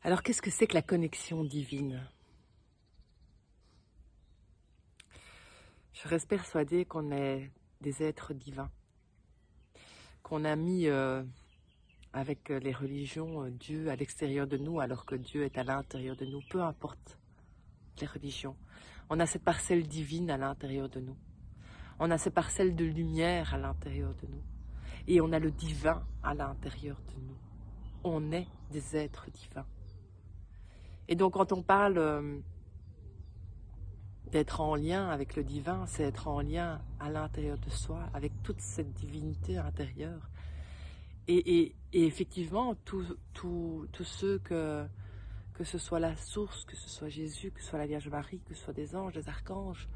Alors, qu'est-ce que c'est que la connexion divine? Je reste persuadée qu'on est des êtres divins, qu'on a mis avec les religions Dieu à l'extérieur de nous alors que Dieu est à l'intérieur de nous, peu importe les religions. On a cette parcelle divine à l'intérieur de nous. On a cette parcelle de lumière à l'intérieur de nous. Et on a le divin à l'intérieur de nous. On est des êtres divins. Et donc quand on parle d'être en lien avec le divin, c'est être en lien à l'intérieur de soi, avec toute cette divinité intérieure. Et effectivement, tous ceux que ce soit la source, que ce soit Jésus, que ce soit la Vierge Marie, que ce soit des anges, des archanges,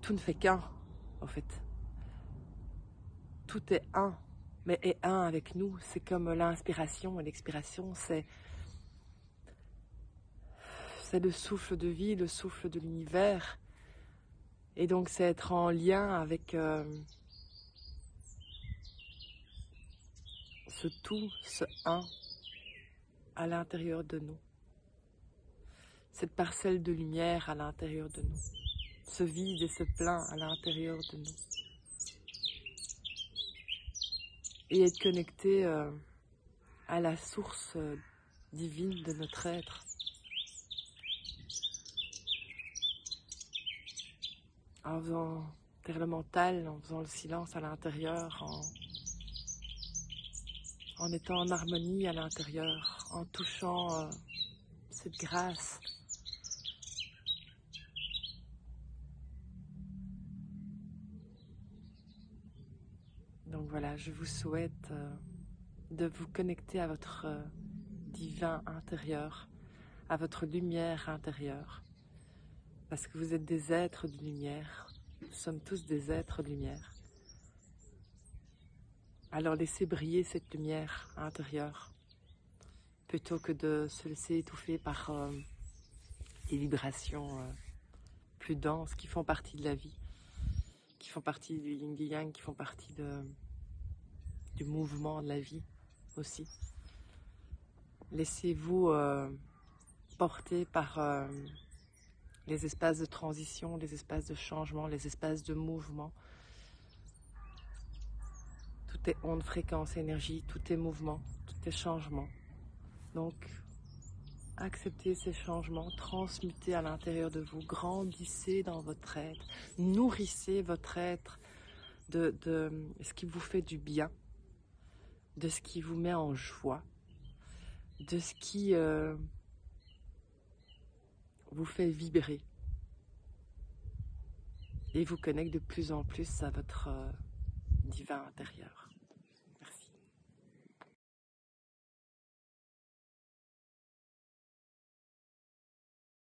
tout ne fait qu'un, en fait. Tout est un, mais est un avec nous. C'est comme l'inspiration et l'expiration, c'est le souffle de vie, le souffle de l'univers. Et donc c'est être en lien avec ce tout, ce un, à l'intérieur de nous. Cette parcelle de lumière à l'intérieur de nous. Ce vide et ce plein à l'intérieur de nous. Et être connecté à la source divine de notre être. En faisant taire le mental, en faisant le silence à l'intérieur, en étant en harmonie à l'intérieur, en touchant cette grâce. Donc voilà, je vous souhaite de vous connecter à votre divin intérieur, à votre lumière intérieure, parce que vous êtes des êtres de lumière, nous sommes tous des êtres de lumière. Alors laissez briller cette lumière intérieure, plutôt que de se laisser étouffer par des vibrations plus denses qui font partie de la vie, qui font partie du yin et yang, qui font partie du mouvement de la vie aussi. Laissez-vous porter par les espaces de transition, les espaces de changement, les espaces de mouvement. Tout est onde, fréquence, énergie, tout est mouvement, tout est changement. Donc, acceptez ces changements, transmutez à l'intérieur de vous, grandissez dans votre être, nourrissez votre être de ce qui vous fait du bien, de ce qui vous met en joie, de ce qui vous fait vibrer et vous connecte de plus en plus à votre divin intérieur.